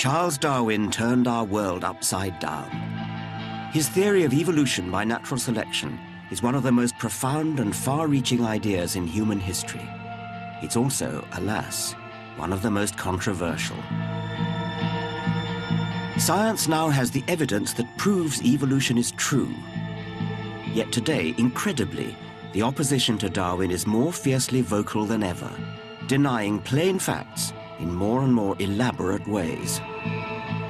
Charles Darwin turned our world upside down. His theory of evolution by natural selection is one of the most profound and far-reaching ideas in human history. It's also, alas, one of the most controversial. Science now has the evidence that proves evolution is true. Yet today, incredibly, the opposition to Darwin is more fiercely vocal than ever, denying plain facts in more and more elaborate ways.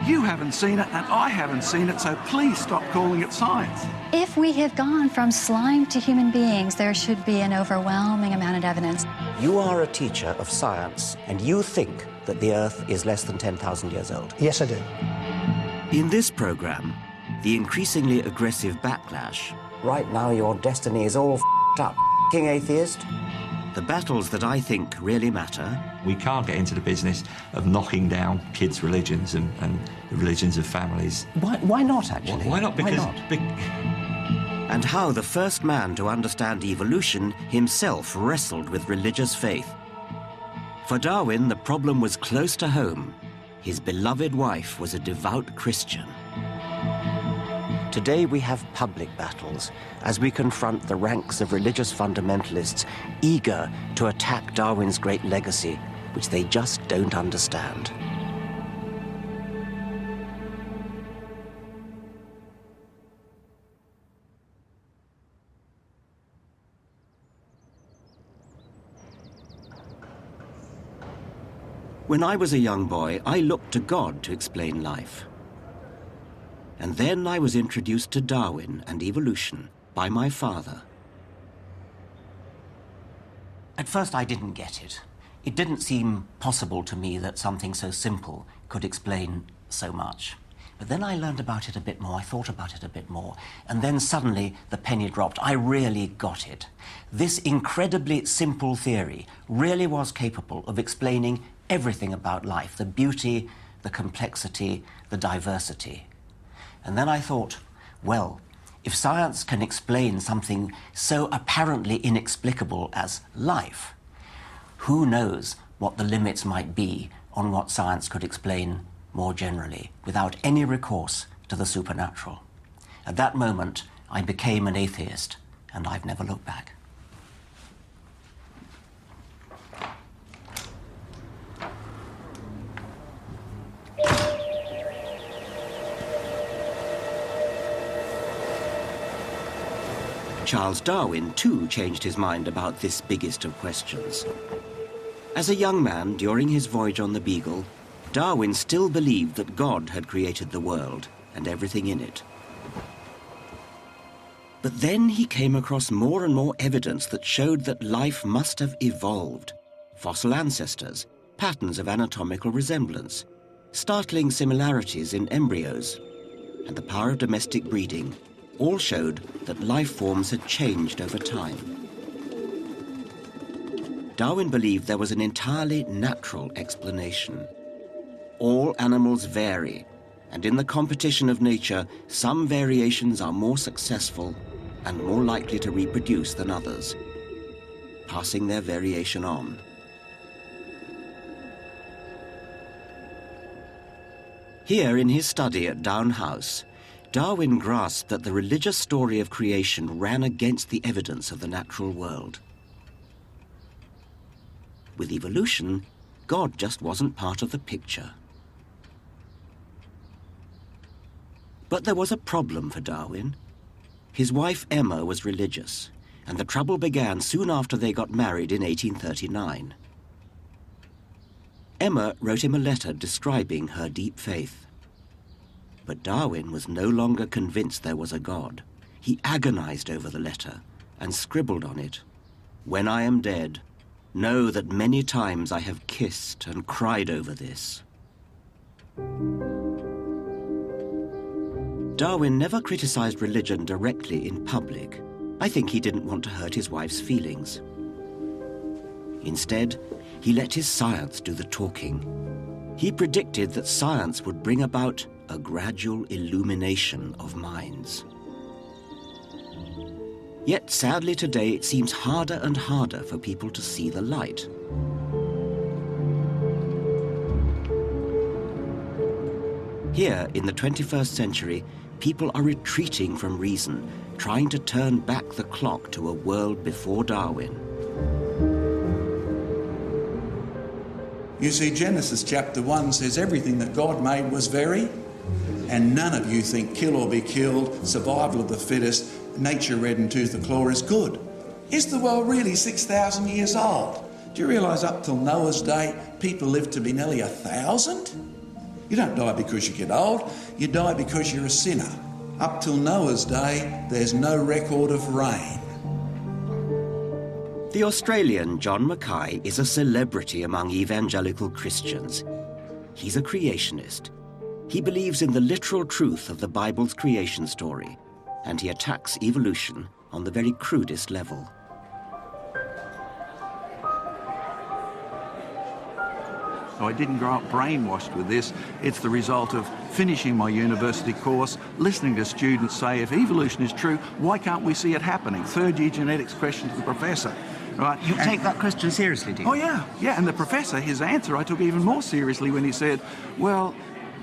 You haven't seen it and I haven't seen it, so please stop calling it science. If we have gone from slime to human beings, there should be an overwhelming amount of evidence. You are a teacher of science, and you think that the Earth is less than 10,000 years old. Yes, I do. In this program, the increasingly aggressive backlash. Right now, your destiny is all f***ed up, King Atheist. The battles that I think really matter. We can't get into the business of knocking down kids' religions and the religions of families. Why not, actually? Why not? Because and how the first man to understand evolution himself wrestled with religious faith. For Darwin, the problem was close to home. His beloved wife was a devout Christian. Today we have public battles as we confront the ranks of religious fundamentalists eager to attack Darwin's great legacy, which they just don't understand. When I was a young boy, I looked to God to explain life. And then I was introduced to Darwin and evolution by my father. At first I didn't get it. It didn't seem possible to me that something so simple could explain so much. But then I learned about it a bit more, I thought about it a bit more, and then suddenly the penny dropped. I really got it. This incredibly simple theory really was capable of explaining everything about life, the beauty, the complexity, the diversity. And then I thought, well, if science can explain something so apparently inexplicable as life, who knows what the limits might be on what science could explain more generally, without any recourse to the supernatural. At that moment, I became an atheist, and I've never looked back. Charles Darwin, too, changed his mind about this biggest of questions. As a young man, during his voyage on the Beagle, Darwin still believed that God had created the world and everything in it. But then he came across more and more evidence that showed that life must have evolved. Fossil ancestors, patterns of anatomical resemblance, startling similarities in embryos, and the power of domestic breeding all showed that life forms had changed over time. Darwin believed there was an entirely natural explanation. All animals vary, and in the competition of nature, some variations are more successful and more likely to reproduce than others, passing their variation on. Here in his study at Down House, Darwin grasped that the religious story of creation ran against the evidence of the natural world. With evolution, God just wasn't part of the picture. But there was a problem for Darwin. His wife Emma was religious, and the trouble began soon after they got married in 1839. Emma wrote him a letter describing her deep faith. But Darwin was no longer convinced there was a God. He agonized over the letter and scribbled on it, "When I am dead, know that many times I have kissed and cried over this." Darwin never criticized religion directly in public. I think he didn't want to hurt his wife's feelings. Instead, he let his science do the talking. He predicted that science would bring about a gradual illumination of minds. Yet, sadly today, it seems harder and harder for people to see the light. Here, in the 21st century, people are retreating from reason, trying to turn back the clock to a world before Darwin. You see, Genesis chapter 1 says everything that God made was very, and none of you think kill or be killed, survival of the fittest, nature red and tooth the claw is good. Is the world really 6,000 years old? Do you realise up till Noah's day, people lived to be nearly 1,000? You don't die because you get old, you die because you're a sinner. Up till Noah's day, there's no record of rain. The Australian John Mackay is a celebrity among evangelical Christians. He's a creationist. He believes in the literal truth of the Bible's creation story, and he attacks evolution on the very crudest level. I didn't grow up brainwashed with this. It's the result of finishing my university course, listening to students say, if evolution is true, why can't we see it happening? Third-year genetics question to the professor. Right? You take that question seriously, do you? Oh, yeah. And the professor, his answer, I took even more seriously when he said, well,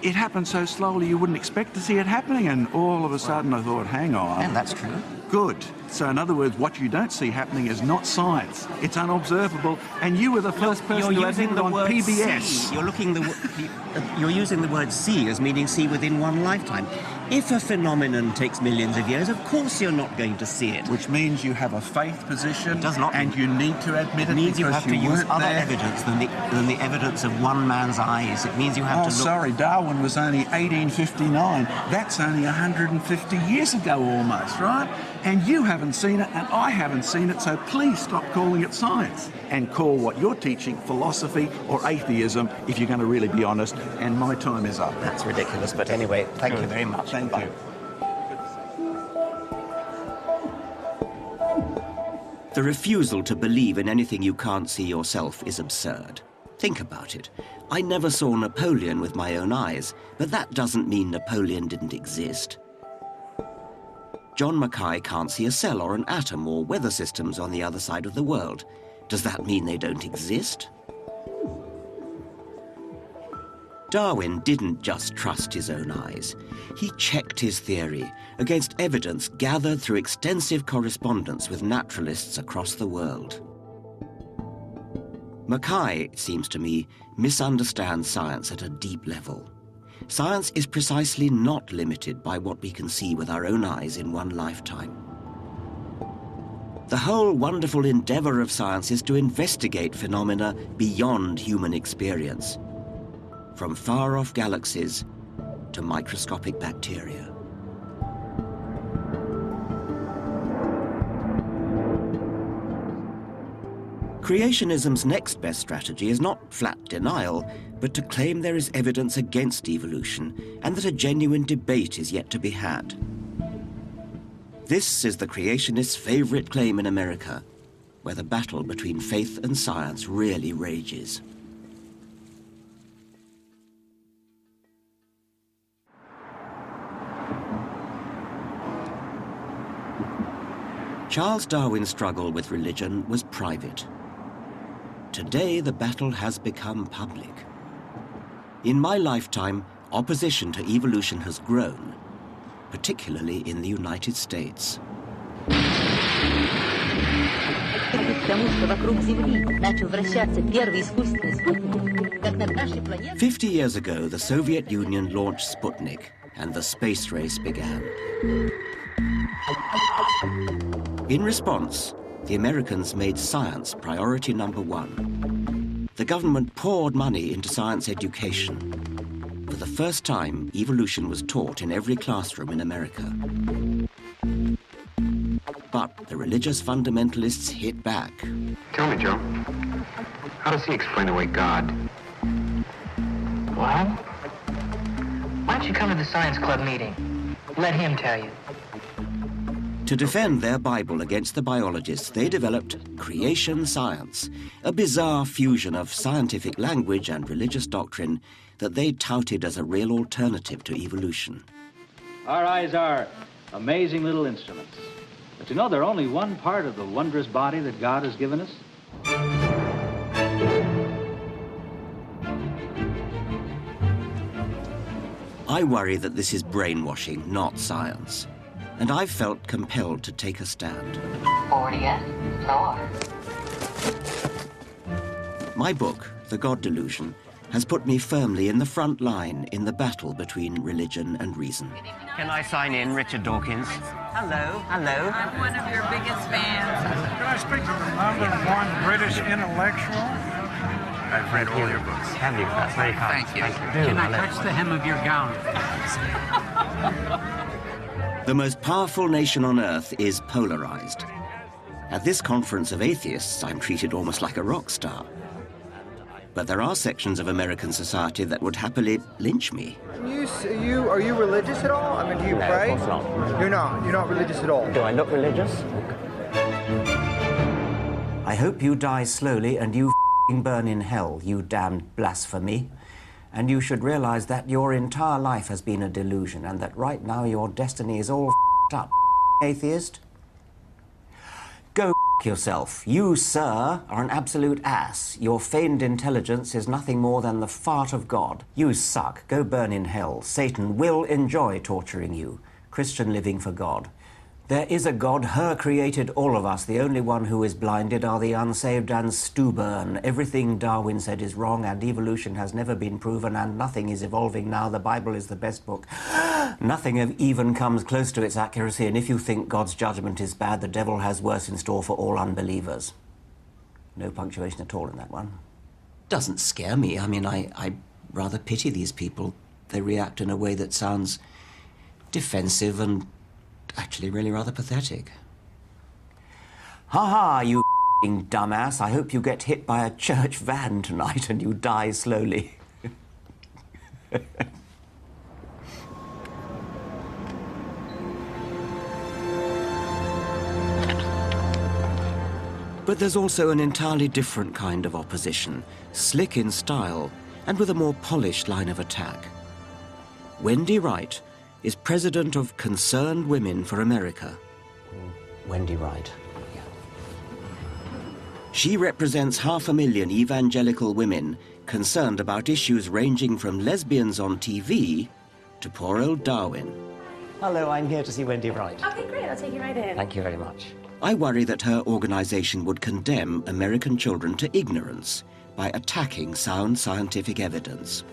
it happened so slowly you wouldn't expect to see it happening, and all of a sudden I thought, hang on. And that's true. Good. So in other words, what you don't see happening is not science. It's unobservable, and you were the first person to admit it on PBS. See. You're using the word see as meaning see within one lifetime. If a phenomenon takes millions of years, of course you're not going to see it. Which means you have a faith position, it does not, and you need to admit it. It means you have to use other there. evidence than the evidence of one man's eyes. It means you have to look... sorry, Darwin was only 1859. That's only 150 years ago almost, right? And you haven't seen it, and I haven't seen it, so please stop calling it science and call what you're teaching philosophy or atheism if you're going to really be honest, and my time is up. That's ridiculous, but anyway, thank you very much. Thank you. The refusal to believe in anything you can't see yourself is absurd. Think about it. I never saw Napoleon with my own eyes, but that doesn't mean Napoleon didn't exist. John Mackay can't see a cell or an atom or weather systems on the other side of the world. Does that mean they don't exist? Darwin didn't just trust his own eyes. He checked his theory against evidence gathered through extensive correspondence with naturalists across the world. Mackay, it seems to me, misunderstands science at a deep level. Science is precisely not limited by what we can see with our own eyes in one lifetime. The whole wonderful endeavor of science is to investigate phenomena beyond human experience, from far-off galaxies to microscopic bacteria. Creationism's next best strategy is not flat denial, but to claim there is evidence against evolution and that a genuine debate is yet to be had. This is the creationists' favorite claim in America, where the battle between faith and science really rages. Charles Darwin's struggle with religion was private. Today, the battle has become public. In my lifetime, opposition to evolution has grown, particularly in the United States. 50 years ago, the Soviet Union launched Sputnik, and the space race began. In response, the Americans made science priority number one. The government poured money into science education. For the first time, evolution was taught in every classroom in America. But the religious fundamentalists hit back. Tell me, Joe, how does he explain away God? Well, why don't you come to the science club meeting? Let him tell you. To defend their Bible against the biologists, they developed creation science, a bizarre fusion of scientific language and religious doctrine that they touted as a real alternative to evolution. Our eyes are amazing little instruments. But you know, they're only one part of the wondrous body that God has given us. I worry that this is brainwashing, not science. And I've felt compelled to take a stand. 40th floor. My book, The God Delusion, has put me firmly in the front line in the battle between religion and reason. Can I sign in, Richard Dawkins? Hello, hello. I'm one of your biggest fans. Can I speak to the #1 British intellectual? I've read all your books. Have you? That's very kind. Thank you. Can I touch the hem of your gown? The most powerful nation on earth is polarized. At this conference of atheists, I'm treated almost like a rock star. But there are sections of American society that would happily lynch me. Are you religious at all? I mean, do you pray? Of course not. You're not. You're not religious at all. Do I look religious? I hope you die slowly and you burn in hell, you damned blasphemy. And you should realize that your entire life has been a delusion and that right now your destiny is all up, atheist. Go yourself. You, sir, are an absolute ass. Your feigned intelligence is nothing more than the fart of God. You suck. Go burn in hell. Satan will enjoy torturing you. Christian living for God. There is a God, her created all of us. The only one who is blinded are the unsaved and stubborn. Everything Darwin said is wrong and evolution has never been proven and nothing is evolving now. The Bible is the best book. Nothing even comes close to its accuracy, and if you think God's judgment is bad, the devil has worse in store for all unbelievers. No punctuation at all in that one. Doesn't scare me. I mean, I rather pity these people. They react in a way that sounds defensive and actually really rather pathetic. Ha-ha, you dumbass. I hope you get hit by a church van tonight and you die slowly. But there's also an entirely different kind of opposition, slick in style and with a more polished line of attack. Wendy Wright is president of Concerned Women for America. Wendy Wright. Yeah. She represents 500,000 evangelical women concerned about issues ranging from lesbians on TV to poor old Darwin. Hello, I'm here to see Wendy Wright. Okay, great. I'll take you right in. Thank you very much. I worry that her organization would condemn American children to ignorance by attacking sound scientific evidence.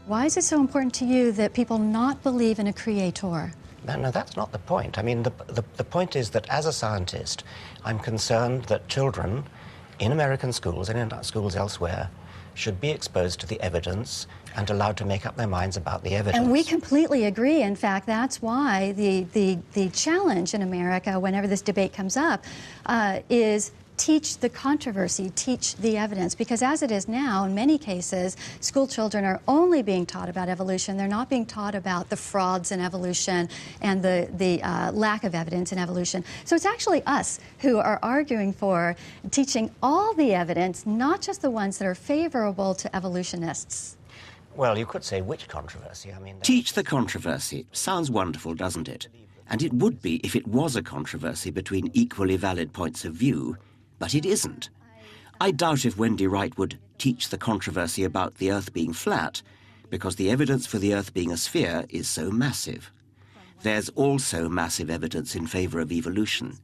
Why is it so important to you that people not believe in a creator? No, that's not the point. I mean, the point is that as a scientist, I'm concerned that children in American schools and in schools elsewhere should be exposed to the evidence and allowed to make up their minds about the evidence. And we completely agree. In fact, that's why the challenge in America, whenever this debate comes up, is teach the controversy, teach the evidence. Because as it is now, in many cases, school children are only being taught about evolution. They're not being taught about the frauds in evolution and the lack of evidence in evolution. So it's actually us who are arguing for teaching all the evidence, not just the ones that are favorable to evolutionists. Well, you could say which controversy. I mean, teach the controversy. Sounds wonderful, doesn't it? And it would be if it was a controversy between equally valid points of view. But it isn't. I doubt if Wendy Wright would teach the controversy about the Earth being flat, because the evidence for the Earth being a sphere is so massive. There's also massive evidence in favor of evolution,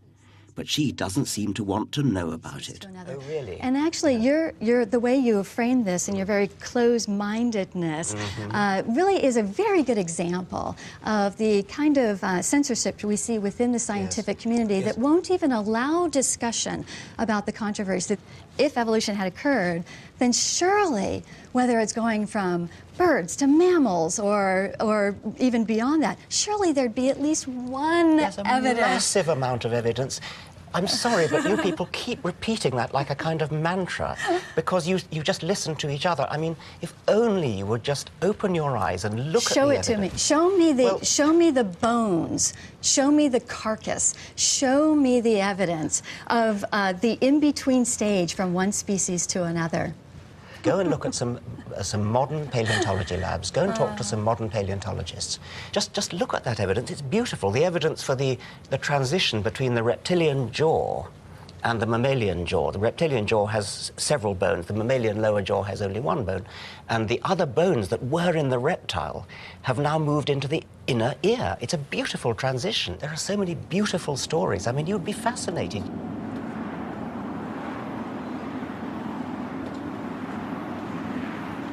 but she doesn't seem to want to know about it. Oh, really? And actually, you're the way you have framed this and your very closed-mindedness really is a very good example of the kind of censorship we see within the scientific community that won't even allow discussion about the controversy. That if evolution had occurred, then surely, whether it's going from birds to mammals or even beyond that, surely there'd be at least one evidence. A massive amount of evidence. I'm sorry, but you people keep repeating that like a kind of mantra because you just listen to each other. I mean, if only you would just open your eyes and look at the evidence. Show it to me. Show me the bones. Show me the carcass. Show me the evidence of the in-between stage from one species to another. Go and look at some modern paleontology labs. Go and talk to some modern paleontologists. Just look at that evidence. It's beautiful. The evidence for the transition between the reptilian jaw and the mammalian jaw. The reptilian jaw has several bones. The mammalian lower jaw has only one bone. And the other bones that were in the reptile have now moved into the inner ear. It's a beautiful transition. There are so many beautiful stories. I mean, you'd be fascinated.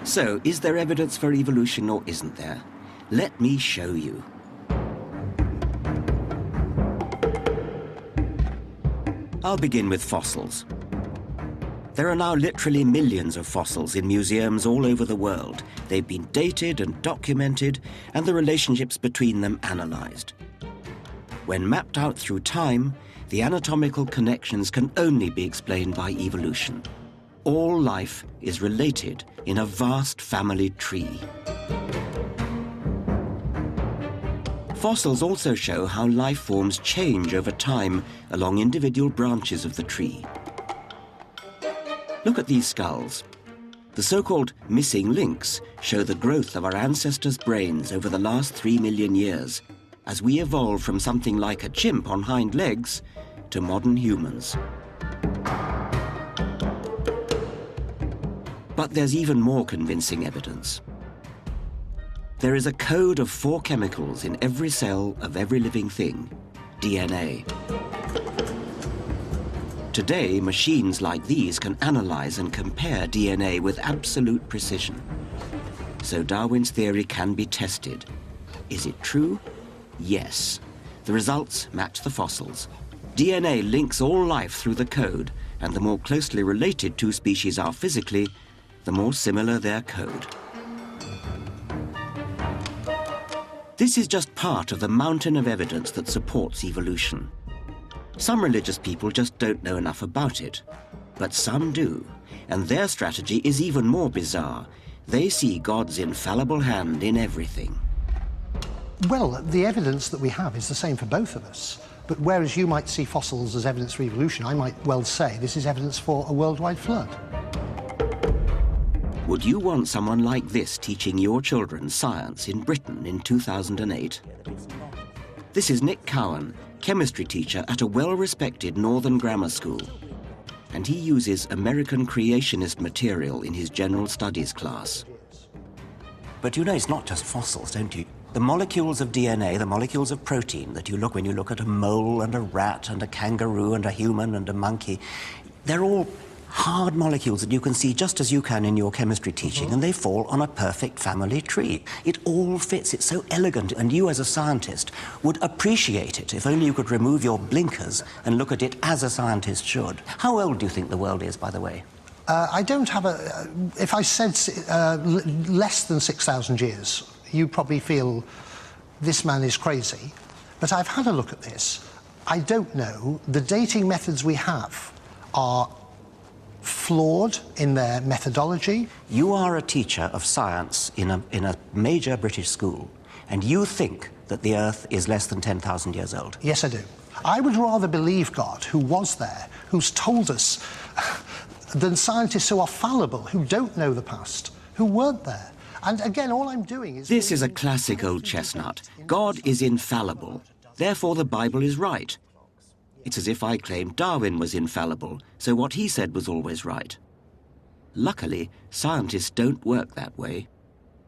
So, is there evidence for evolution or isn't there? Let me show you. I'll begin with fossils. There are now literally millions of fossils in museums all over the world. They've been dated and documented, and the relationships between them analysed. When mapped out through time, the anatomical connections can only be explained by evolution. All life is related in a vast family tree. Fossils also show how life forms change over time along individual branches of the tree. Look at these skulls. The so-called missing links show the growth of our ancestors' brains over the last 3 million years, as we evolved from something like a chimp on hind legs to modern humans. But there's even more convincing evidence. There is a code of 4 chemicals in every cell of every living thing, DNA. Today, machines like these can analyze and compare DNA with absolute precision. So Darwin's theory can be tested. Is it true? Yes. The results match the fossils. DNA links all life through the code, and the more closely related 2 species are physically, the more similar their code. This is just part of the mountain of evidence that supports evolution. Some religious people just don't know enough about it, but some do, and their strategy is even more bizarre. They see God's infallible hand in everything. Well, the evidence that we have is the same for both of us. But whereas you might see fossils as evidence for evolution, I might well say this is evidence for a worldwide flood. Would you want someone like this teaching your children science in Britain in 2008? This is Nick Cowan, chemistry teacher at a well-respected northern grammar school. And he uses American creationist material in his general studies class. But you know, it's not just fossils, don't you? The molecules of DNA, the molecules of protein that you look when you look at a mole and a rat and a kangaroo and a human and a monkey, they're all hard molecules that you can see just as you can in your chemistry teaching, and they fall on a perfect family tree. It all fits, it's so elegant, and you as a scientist would appreciate it if only you could remove your blinkers and look at it as a scientist should. How old do you think the world is, by the way? I don't have a... if I said less than 6,000 years, you'd probably feel this man is crazy. But I've had a look at this. I don't know. The dating methods we have are flawed in their methodology. You are a teacher of science in a major British school, and you think that the Earth is less than 10,000 years old. Yes, I do. I would rather believe God, who was there, who's told us, than scientists who are fallible, who don't know the past, who weren't there. And again, all I'm doing is... This is a classic old chestnut. God is infallible. Therefore, the Bible is right. It's as if I claimed Darwin was infallible, so what he said was always right. Luckily, scientists don't work that way.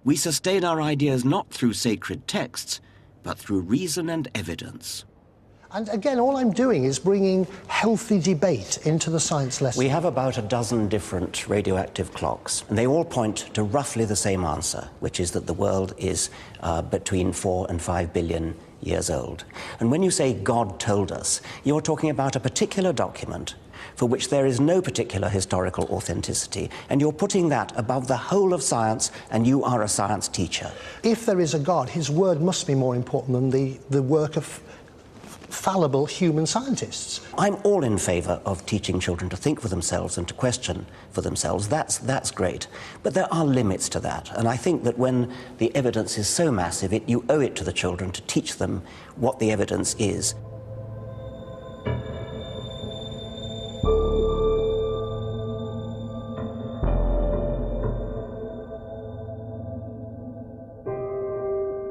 We sustain our ideas not through sacred texts, but through reason and evidence. And again, all I'm doing is bringing healthy debate into the science lesson. We have about a dozen different radioactive clocks, and they all point to roughly the same answer, which is that the world is between 4 and 5 billion years old. And when you say God told us, you're talking about a particular document for which there is no particular historical authenticity, and you're putting that above the whole of science, and you are a science teacher. If there is a God, his word must be more important than the work of fallible human scientists. I'm all in favour of teaching children to think for themselves and to question for themselves. That's great. But there are limits to that. And I think that when the evidence is so massive, you owe it to the children to teach them what the evidence is.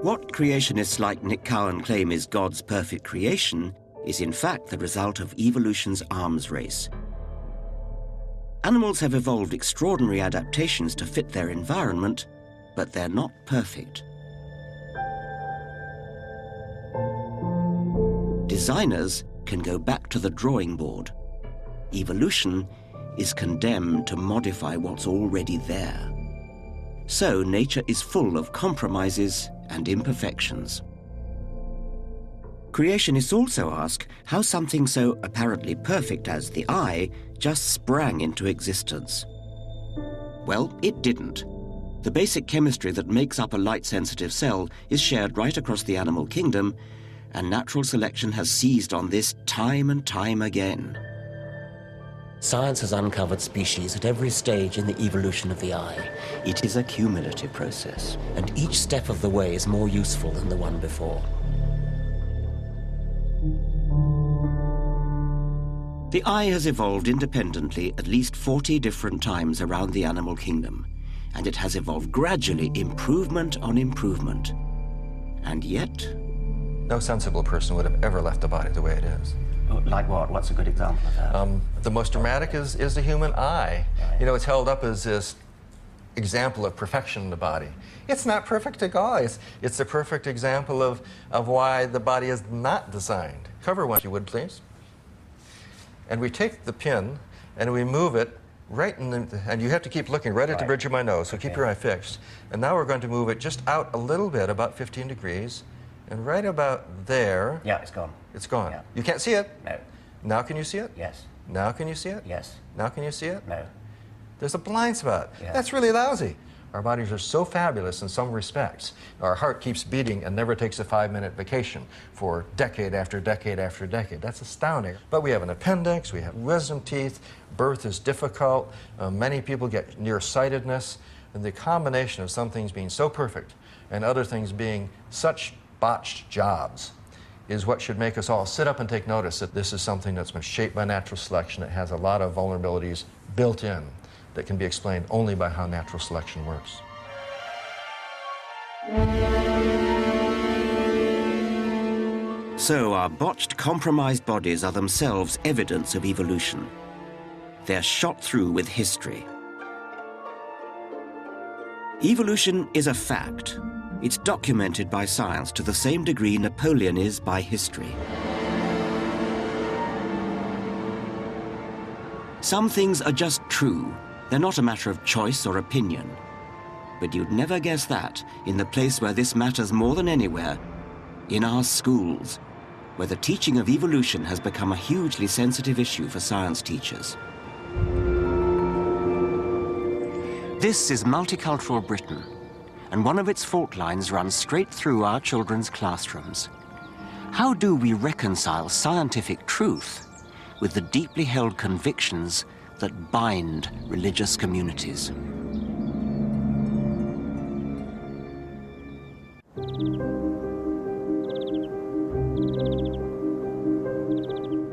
What creationists like Nick Cowan claim is God's perfect creation is in fact the result of evolution's arms race. Animals have evolved extraordinary adaptations to fit their environment, but they're not perfect. Designers can go back to the drawing board. Evolution is condemned to modify what's already there. So nature is full of compromises and imperfections. Creationists also ask how something so apparently perfect as the eye just sprang into existence. Well, it didn't. The basic chemistry that makes up a light-sensitive cell is shared right across the animal kingdom, and natural selection has seized on this time and time again. Science has uncovered species at every stage in the evolution of the eye. It is a cumulative process, and each step of the way is more useful than the one before. The eye has evolved independently at least 40 different times around the animal kingdom, and it has evolved gradually, improvement on improvement. And yet... no sensible person would have ever left the body the way it is. Like what? What's a good example of that? The most dramatic is the human eye. Right. You know, it's held up as this example of perfection in the body. It's not perfect at all. It's the perfect example of why the body is not designed. Cover one, if you would, please. And we take the pin and we move it right in the, and you have to keep looking right at the bridge of my nose, so keep your eye fixed. And now we're going to move it just out a little bit, about 15 degrees, and right about there. Yeah, it's gone. It's gone. Yeah. You can't see it? No. Now can you see it? Yes. Now can you see it? Yes. Now can you see it? No. There's a blind spot. Yeah. That's really lousy. Our bodies are so fabulous in some respects. Our heart keeps beating and never takes a 5-minute vacation for decade after decade after decade. That's astounding. But we have an appendix, we have wisdom teeth, birth is difficult, many people get nearsightedness, and the combination of some things being so perfect and other things being such botched jobs is what should make us all sit up and take notice that this is something that's been shaped by natural selection. It has a lot of vulnerabilities built in that can be explained only by how natural selection works. So our botched, compromised bodies are themselves evidence of evolution. They're shot through with history. Evolution is a fact. It's documented by science to the same degree Napoleon is by history. Some things are just true. They're not a matter of choice or opinion. But you'd never guess that in the place where this matters more than anywhere, in our schools, where the teaching of evolution has become a hugely sensitive issue for science teachers. This is multicultural Britain, and one of its fault lines runs straight through our children's classrooms. How do we reconcile scientific truth with the deeply held convictions that bind religious communities?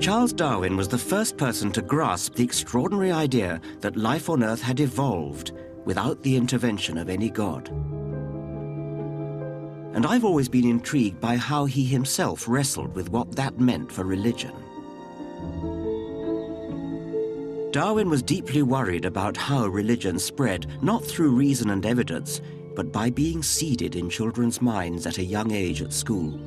Charles Darwin was the first person to grasp the extraordinary idea that life on Earth had evolved without the intervention of any god. And I've always been intrigued by how he himself wrestled with what that meant for religion. Darwin was deeply worried about how religion spread, not through reason and evidence, but by being seeded in children's minds at a young age at school.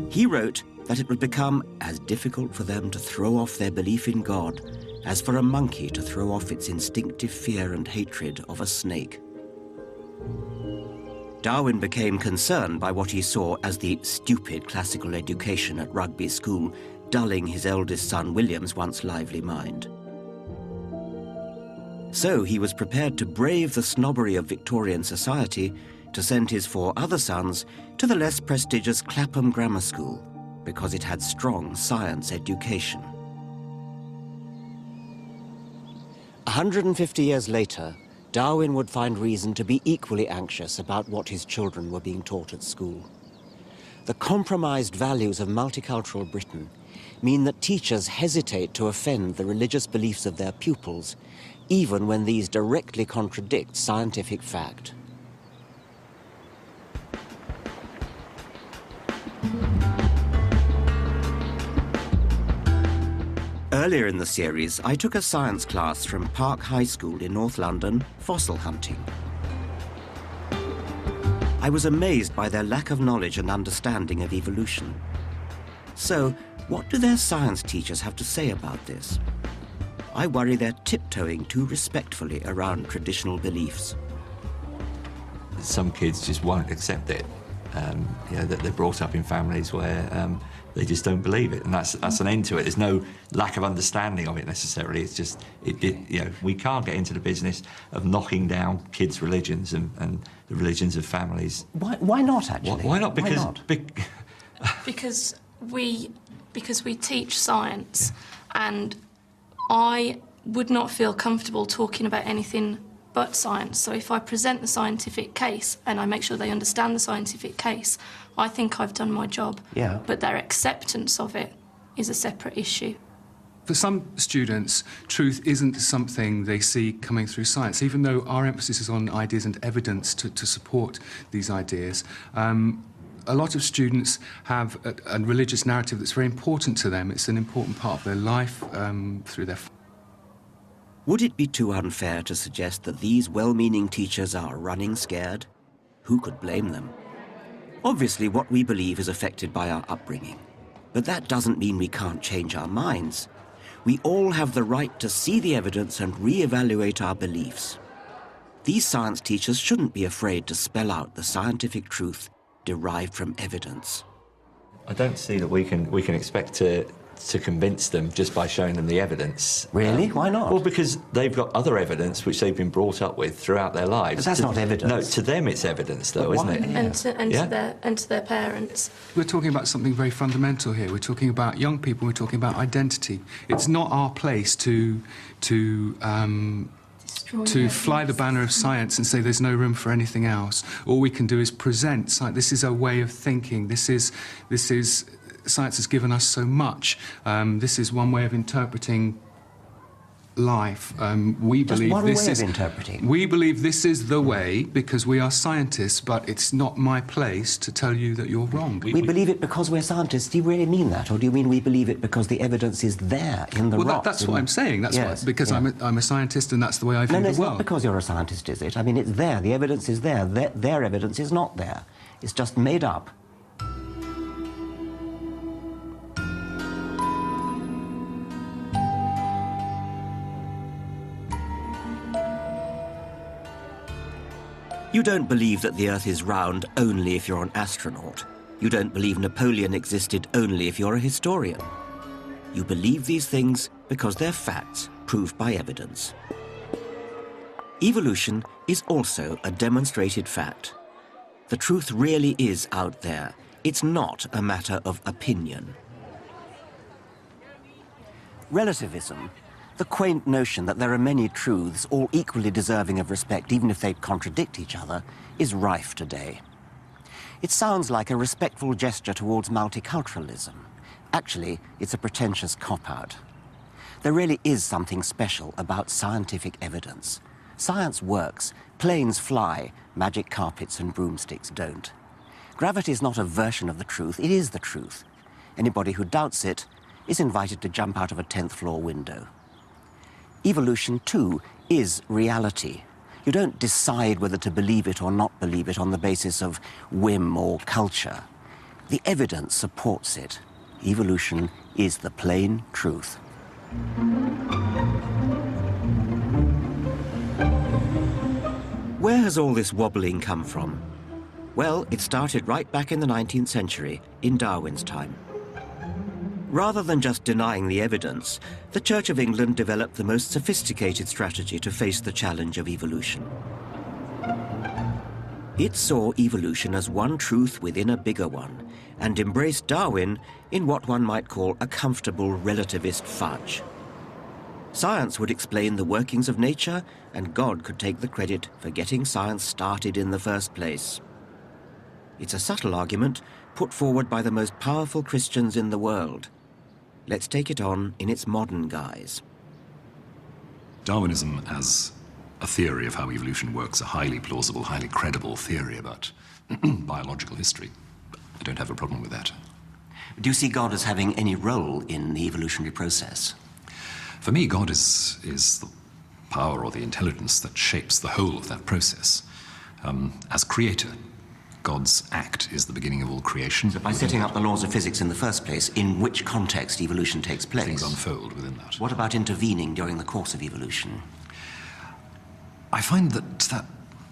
He wrote that it would become as difficult for them to throw off their belief in God as for a monkey to throw off its instinctive fear and hatred of a snake. Darwin became concerned by what he saw as the stupid classical education at Rugby School, dulling his eldest son William's once lively mind. So he was prepared to brave the snobbery of Victorian society to send his 4 other sons to the less prestigious Clapham Grammar School, because it had strong science education. 150 years later, Darwin would find reason to be equally anxious about what his children were being taught at school. The compromised values of multicultural Britain mean that teachers hesitate to offend the religious beliefs of their pupils, even when these directly contradict scientific fact. Earlier in the series, I took a science class from Park High School in North London, fossil hunting. I was amazed by their lack of knowledge and understanding of evolution. So, what do their science teachers have to say about this? I worry they're tiptoeing too respectfully around traditional beliefs. Some kids just won't accept it. You know, that they're brought up in families where they just don't believe it, and that's an end to it. There's no lack of understanding of it necessarily. It's just, you know, we can't get into the business of knocking down kids' religions and the religions of families. Why not, actually? Why not? Because because we teach science, and I would not feel comfortable talking about anything but science. So if I present the scientific case and I make sure they understand the scientific case, I think I've done my job. Yeah. But their acceptance of it is a separate issue. For some students, truth isn't something they see coming through science, even though our emphasis is on ideas and evidence to support these ideas. A lot of students have a religious narrative that's very important to them. It's an important part of their life through their... Would it be too unfair to suggest that these well-meaning teachers are running scared? Who could blame them? Obviously, what we believe is affected by our upbringing. But that doesn't mean we can't change our minds. We all have the right to see the evidence and re-evaluate our beliefs. These science teachers shouldn't be afraid to spell out the scientific truth derived from evidence. I don't see that we can expect to convince them just by showing them the evidence. Really? Why not? Well, because they've got other evidence which they've been brought up with throughout their lives. But that's not evidence. No, to them it's evidence, though, isn't it? And to their parents. We're talking about something very fundamental here. We're talking about young people. We're talking about identity. It's not our place to fly the banner of science and say there's no room for anything else. All we can do is present science. This is a way of thinking. This is science has given us so much. This is one way of interpreting life. We believe this is interpreting. We believe this is the way because we are scientists, but it's not my place to tell you that you're wrong. We believe it because we're scientists. Do you really mean that, or do you mean we believe it because the evidence is there in the rocks? That's what I'm saying. That's yes, why, because I'm a scientist, and that's the way I view the world. No, it's not because you're a scientist, is it? I mean, it's there. The evidence is there. Their evidence is not there. It's just made up. You don't believe that the Earth is round only if you're an astronaut. You don't believe Napoleon existed only if you're a historian. You believe these things because they're facts proved by evidence. Evolution is also a demonstrated fact. The truth really is out there. It's not a matter of opinion. Relativism, the quaint notion that there are many truths, all equally deserving of respect, even if they contradict each other, is rife today. It sounds like a respectful gesture towards multiculturalism. Actually, it's a pretentious cop-out. There really is something special about scientific evidence. Science works, planes fly, magic carpets and broomsticks don't. Gravity is not a version of the truth, it is the truth. Anybody who doubts it is invited to jump out of a 10th floor window. Evolution, too, is reality. You don't decide whether to believe it or not believe it on the basis of whim or culture. The evidence supports it. Evolution is the plain truth. Where has all this wobbling come from? Well, it started right back in the 19th century, in Darwin's time. Rather than just denying the evidence, the Church of England developed the most sophisticated strategy to face the challenge of evolution. It saw evolution as one truth within a bigger one, and embraced Darwin in what one might call a comfortable relativist fudge. Science would explain the workings of nature, and God could take the credit for getting science started in the first place. It's a subtle argument put forward by the most powerful Christians in the world. Let's take it on in its modern guise. Darwinism as a theory of how evolution works, a highly plausible, highly credible theory about biological history. I don't have a problem with that. Do you see God as having any role in the evolutionary process? For me, God is the power or the intelligence that shapes the whole of that process. As creator, God's act is the beginning of all creation. So by setting up the laws of physics in the first place, in which context evolution takes place? Things unfold within that. What about intervening during the course of evolution? I find that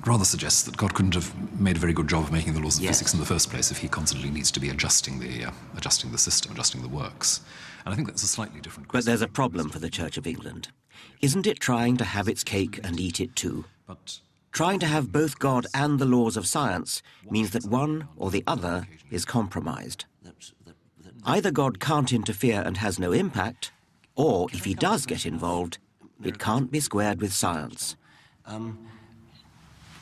rather suggests that God couldn't have made a very good job of making the laws of physics in the first place if he constantly needs to be adjusting the system, adjusting the works. And I think that's a slightly different question. But there's a problem for the Church of England. Isn't it trying to have its cake and eat it too? But trying to have both God and the laws of science means that one or the other is compromised. Either God can't interfere and has no impact, or if he does get involved, it can't be squared with science.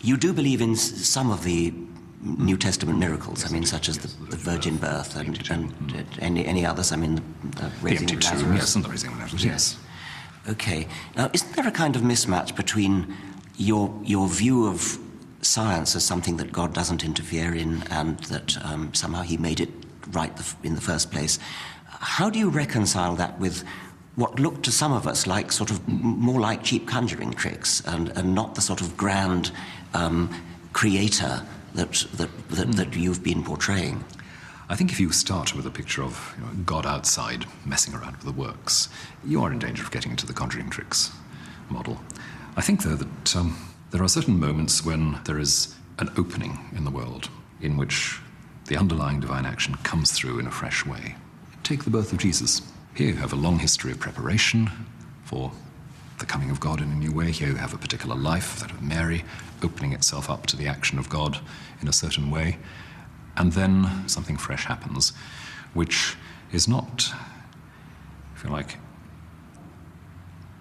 You do believe in some of the New Testament miracles, I mean, such as the virgin birth and any others, I mean, the raising of Lazarus. Yes, and the raising of Lazarus, yes. Okay. Now, isn't there a kind of mismatch between your view of science as something that God doesn't interfere in and that somehow he made it right in the first place? How do you reconcile that with what looked to some of us like sort of more like cheap conjuring tricks and not the sort of grand creator that you've been portraying? I think if you start with a picture of God outside messing around with the works, you are in danger of getting into the conjuring tricks model. I think, though, that there are certain moments when there is an opening in the world in which the underlying divine action comes through in a fresh way. Take the birth of Jesus. Here you have a long history of preparation for the coming of God in a new way. Here you have a particular life, that of Mary, opening itself up to the action of God in a certain way. And then something fresh happens, which is not, if you like,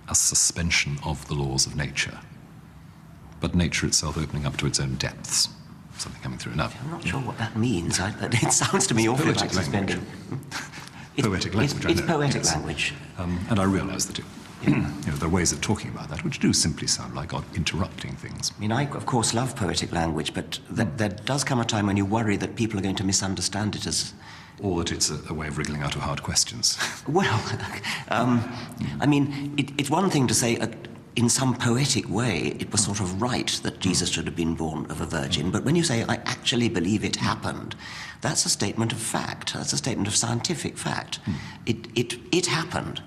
a suspension of the laws of nature, but nature itself opening up to its own depths, something coming through. Now, I'm not sure what that means. It sounds to me awfully like suspending. Poetic language. It's poetic language. And I realise that there are ways of talking about that which do simply sound like God interrupting things. I mean, I, of course, love poetic language, but there does come a time when you worry that people are going to misunderstand it as... Or that it's a way of wriggling out of hard questions. Well, I mean, it's one thing to say in some poetic way it was sort of right that Jesus should have been born of a virgin, but when you say, I actually believe it happened, that's a statement of fact. That's a statement of scientific fact. It happened.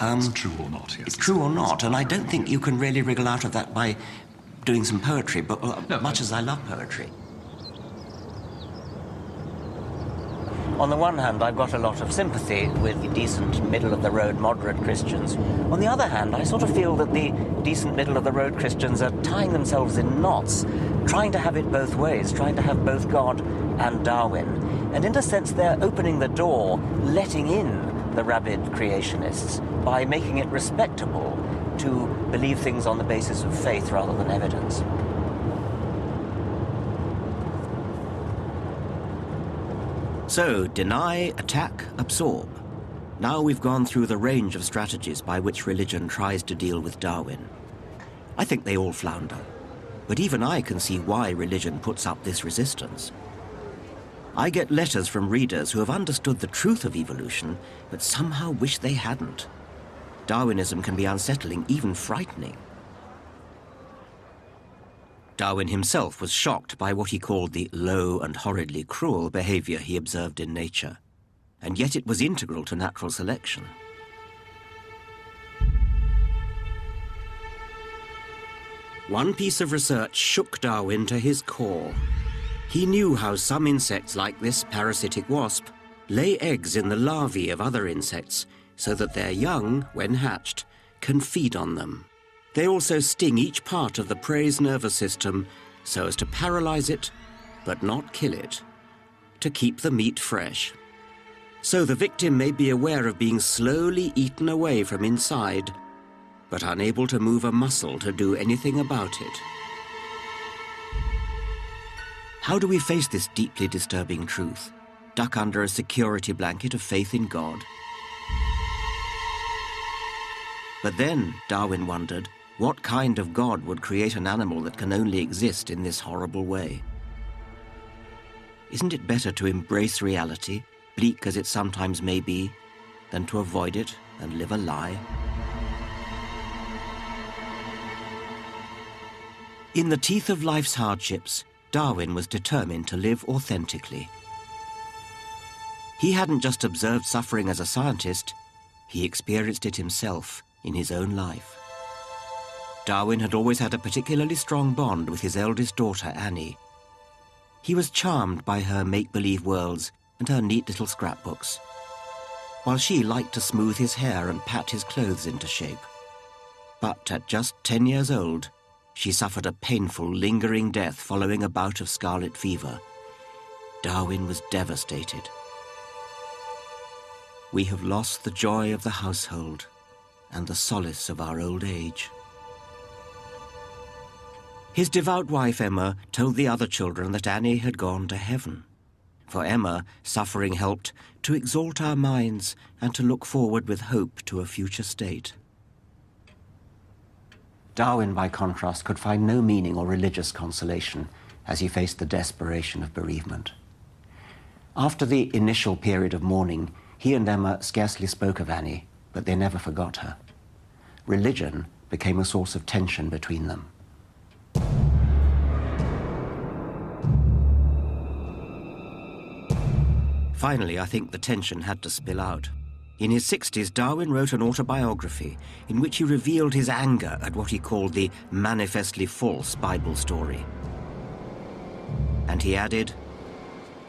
It's true or not, yes. It's true or not, and I don't think you can really wriggle out of that by doing some poetry, but much as I love poetry. On the one hand, I've got a lot of sympathy with the decent, middle-of-the-road, moderate Christians. On the other hand, I sort of feel that the decent, middle-of-the-road Christians are tying themselves in knots, trying to have it both ways, trying to have both God and Darwin. And in a sense, they're opening the door, letting in the rabid creationists by making it respectable to believe things on the basis of faith rather than evidence. So, deny, attack, absorb. Now we've gone through the range of strategies by which religion tries to deal with Darwin. I think they all flounder, but even I can see why religion puts up this resistance. I get letters from readers who have understood the truth of evolution, but somehow wish they hadn't. Darwinism can be unsettling, even frightening. Darwin himself was shocked by what he called the low and horridly cruel behavior he observed in nature, and yet it was integral to natural selection. One piece of research shook Darwin to his core. He knew how some insects like this parasitic wasp lay eggs in the larvae of other insects so that their young, when hatched, can feed on them. They also sting each part of the prey's nervous system so as to paralyze it, but not kill it, to keep the meat fresh. So the victim may be aware of being slowly eaten away from inside, but unable to move a muscle to do anything about it. How do we face this deeply disturbing truth? Duck under a security blanket of faith in God? But then, Darwin wondered, what kind of God would create an animal that can only exist in this horrible way? Isn't it better to embrace reality, bleak as it sometimes may be, than to avoid it and live a lie? In the teeth of life's hardships, Darwin was determined to live authentically. He hadn't just observed suffering as a scientist, he experienced it himself in his own life. Darwin had always had a particularly strong bond with his eldest daughter, Annie. He was charmed by her make-believe worlds and her neat little scrapbooks, while she liked to smooth his hair and pat his clothes into shape. But at just 10 years old, she suffered a painful, lingering death following a bout of scarlet fever. Darwin was devastated. We have lost the joy of the household and the solace of our old age. His devout wife, Emma, told the other children that Annie had gone to heaven. For Emma, suffering helped to exalt our minds and to look forward with hope to a future state. Darwin, by contrast, could find no meaning or religious consolation as he faced the desperation of bereavement. After the initial period of mourning, he and Emma scarcely spoke of Annie, but they never forgot her. Religion became a source of tension between them. Finally, I think the tension had to spill out. In his 60s, Darwin wrote an autobiography in which he revealed his anger at what he called the manifestly false Bible story. And he added,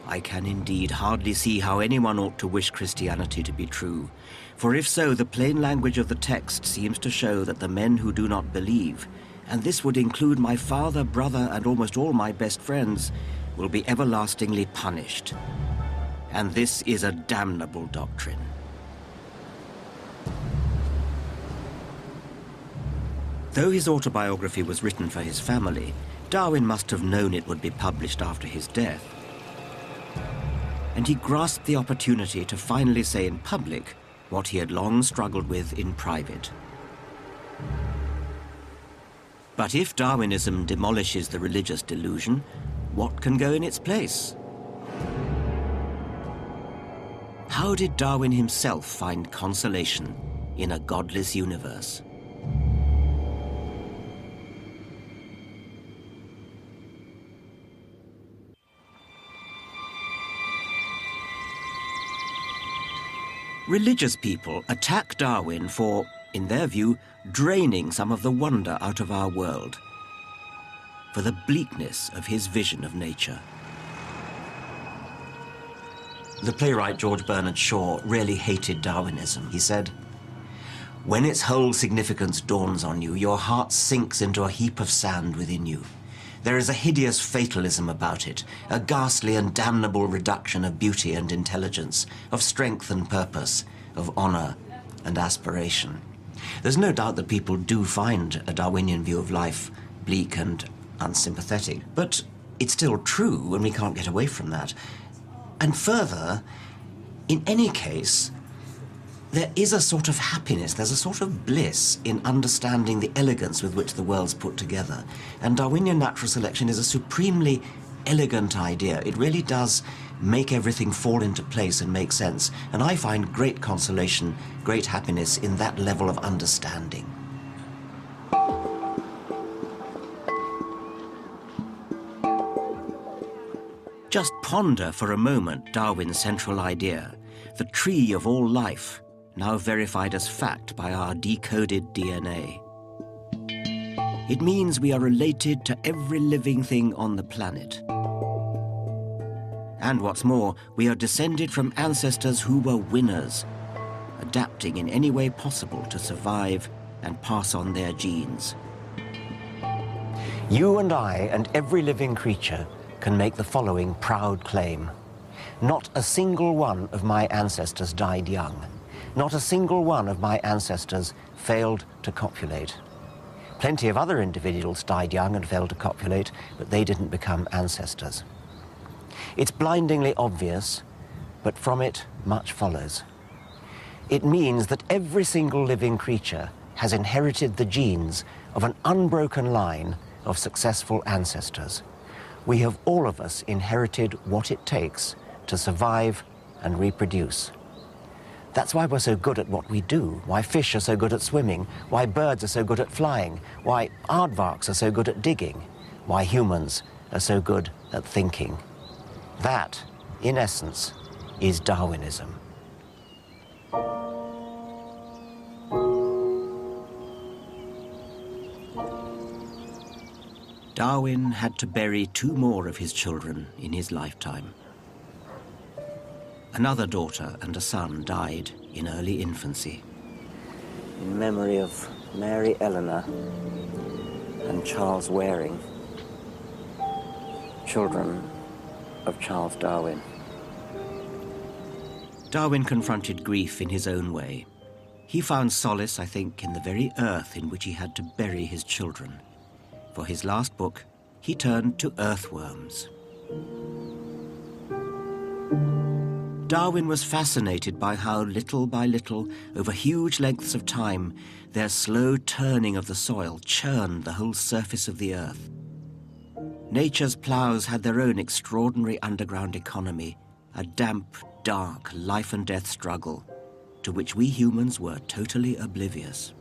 "I can indeed hardly see how anyone ought to wish Christianity to be true, for if so, the plain language of the text seems to show that the men who do not believe, and this would include my father, brother, and almost all my best friends, will be everlastingly punished. And this is a damnable doctrine." Though his autobiography was written for his family, Darwin must have known it would be published after his death. And he grasped the opportunity to finally say in public what he had long struggled with in private. But if Darwinism demolishes the religious delusion, what can go in its place? How did Darwin himself find consolation in a godless universe? Religious people attack Darwin for, in their view, draining some of the wonder out of our world, for the bleakness of his vision of nature. The playwright George Bernard Shaw really hated Darwinism. He said, "When its whole significance dawns on you, your heart sinks into a heap of sand within you. There is a hideous fatalism about it, a ghastly and damnable reduction of beauty and intelligence, of strength and purpose, of honor and aspiration." There's no doubt that people do find a Darwinian view of life bleak and unsympathetic, but it's still true, and we can't get away from that. And further, in any case, there is a sort of happiness, there's a sort of bliss in understanding the elegance with which the world's put together. And Darwinian natural selection is a supremely elegant idea. It really does make everything fall into place and make sense. And I find great consolation, great happiness in that level of understanding. Just ponder for a moment Darwin's central idea, the tree of all life, now verified as fact by our decoded DNA. It means we are related to every living thing on the planet. And what's more, we are descended from ancestors who were winners, adapting in any way possible to survive and pass on their genes. You and I and every living creature can make the following proud claim. Not a single one of my ancestors died young. Not a single one of my ancestors failed to copulate. Plenty of other individuals died young and failed to copulate, but they didn't become ancestors. It's blindingly obvious, but from it much follows. It means that every single living creature has inherited the genes of an unbroken line of successful ancestors. We have all of us inherited what it takes to survive and reproduce. That's why we're so good at what we do, why fish are so good at swimming, why birds are so good at flying, why aardvarks are so good at digging. why humans are so good at thinking. That, in essence, is Darwinism. Darwin had to bury 2 more of his children in his lifetime. Another daughter and a son died in early infancy. In memory of Mary Eleanor and Charles Waring, children of Charles Darwin. Darwin confronted grief in his own way. He found solace, I think, in the very earth in which he had to bury his children. For his last book, he turned to earthworms. Darwin was fascinated by how little by little, over huge lengths of time, their slow turning of the soil churned the whole surface of the earth. Nature's ploughs had their own extraordinary underground economy, a damp, dark, life-and-death struggle, to which we humans were totally oblivious.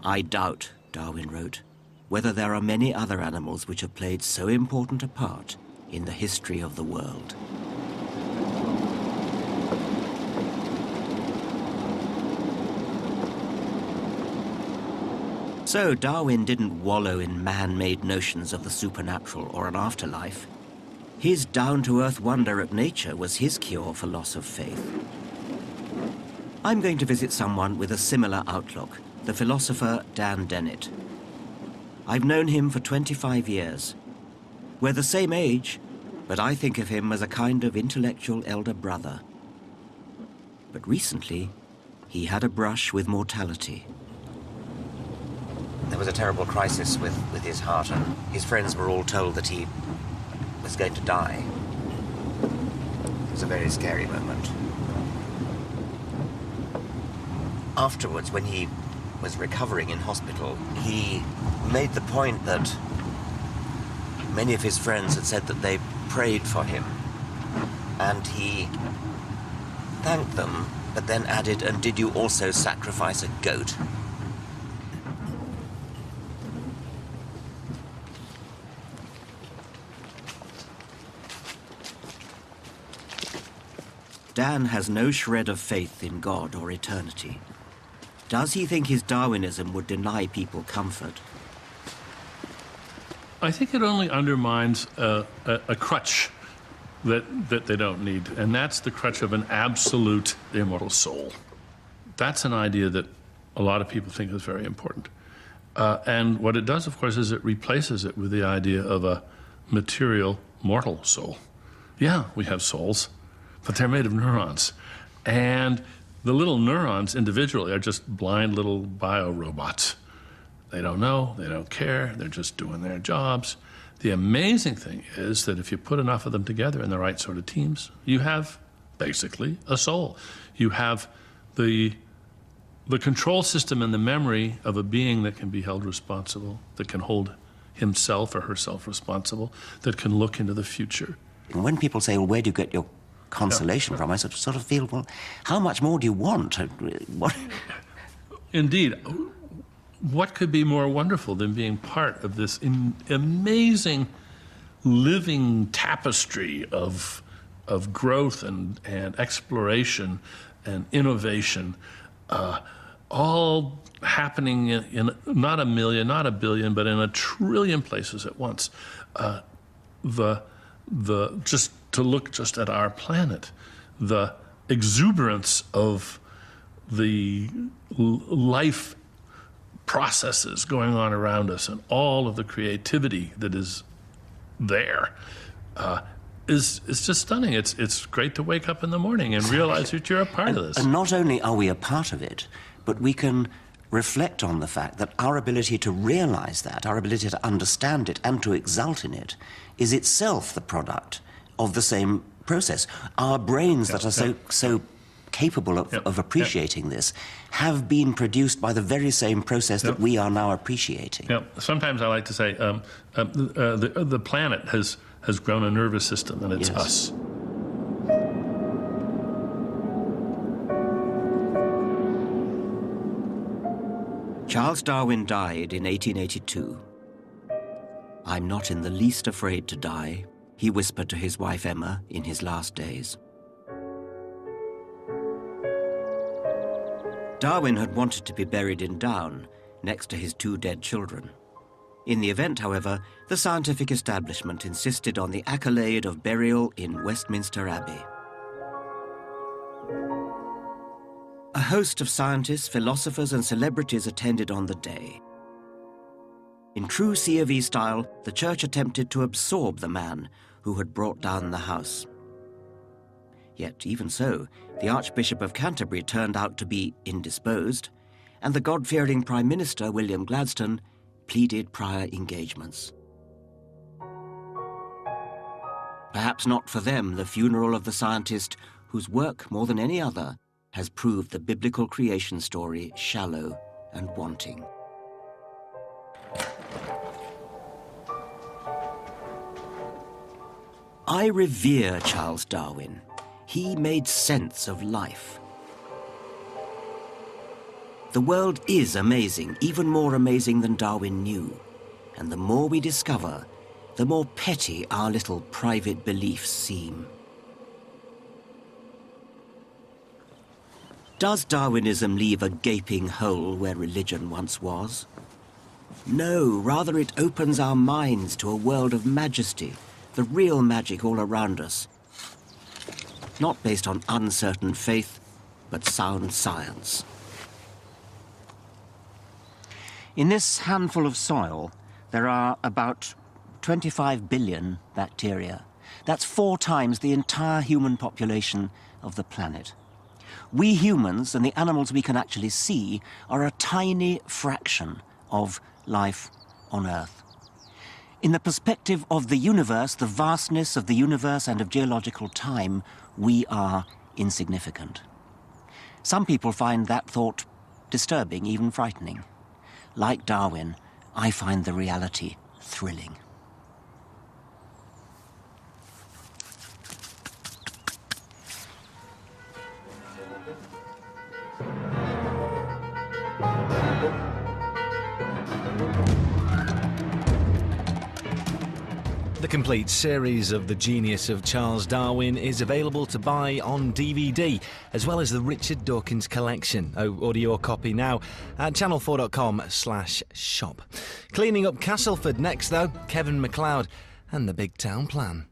I doubt, Darwin wrote, whether there are many other animals which have played so important a part in the history of the world. So Darwin didn't wallow in man-made notions of the supernatural or an afterlife. His down-to-earth wonder at nature was his cure for loss of faith. I'm going to visit someone with a similar outlook, the philosopher Dan Dennett. I've known him for 25 years. We're the same age, but I think of him as a kind of intellectual elder brother. But recently, he had a brush with mortality. There was a terrible crisis with his heart, and his friends were all told that he was going to die. It was a very scary moment. Afterwards, when he was recovering in hospital, he made the point that many of his friends had said that they prayed for him, and he thanked them, but then added, "And did you also sacrifice a goat?" Dan has no shred of faith in God or eternity. Does he think his Darwinism would deny people comfort? I think it only undermines a crutch that they don't need, and that's the crutch of an absolute immortal soul. That's an idea that a lot of people think is very important. And what it does, of course, is it replaces it with the idea of a material, mortal soul. Yeah, we have souls, but they're made of neurons. And the little neurons individually are just blind little bio-robots. They don't know, they don't care, they're just doing their jobs. The amazing thing is that if you put enough of them together in the right sort of teams, you have basically a soul. You have the control system and the memory of a being that can be held responsible, that can hold himself or herself responsible, that can look into the future. And when people say, well, where do you get your consolation from? I sort of feel, well, how much more do you want? What? Indeed. What could be more wonderful than being part of this amazing living tapestry of growth and exploration and innovation, all happening in not a million, not a billion, but in 1 trillion places at once. Just to look just at our planet, the exuberance of the life processes going on around us and all of the creativity that is there is just stunning. It's great to wake up in the morning and realize that you're a part of this. And not only are we a part of it, but we can reflect on the fact that our ability to realize that, our ability to understand it and to exult in it, is itself the product of the same process. Our brains that are so capable of appreciating this have been produced by the very same process that we are now appreciating. Sometimes I like to say the planet has grown a nervous system, and it's us. Charles Darwin died in 1882, "I'm not in the least afraid to die," he whispered to his wife Emma in his last days. Darwin had wanted to be buried in Down, next to his 2 dead children. In the event, however, the scientific establishment insisted on the accolade of burial in Westminster Abbey. A host of scientists, philosophers, and celebrities attended on the day. In true C of E style, the church attempted to absorb the man who had brought down the house. Yet, even so, the Archbishop of Canterbury turned out to be indisposed, and the God-fearing Prime Minister, William Gladstone, pleaded prior engagements. Perhaps not for them the funeral of the scientist whose work, more than any other, has proved the biblical creation story shallow and wanting. I revere Charles Darwin. He made sense of life. The world is amazing, even more amazing than Darwin knew. And the more we discover, the more petty our little private beliefs seem. Does Darwinism leave a gaping hole where religion once was? No, rather it opens our minds to a world of majesty, the real magic all around us. Not based on uncertain faith, but sound science. In this handful of soil, there are about 25 billion bacteria. That's 4 times the entire human population of the planet. We humans and the animals we can actually see are a tiny fraction of life on Earth. In the perspective of the universe, the vastness of the universe and of geological time, we are insignificant. Some people find that thought disturbing, even frightening. Like Darwin, I find the reality thrilling. The complete series of The Genius of Charles Darwin is available to buy on DVD, as well as the Richard Dawkins collection. Order your copy now at channel4.com/shop. Cleaning up Castleford next, though, Kevin MacLeod and the Big Town Plan.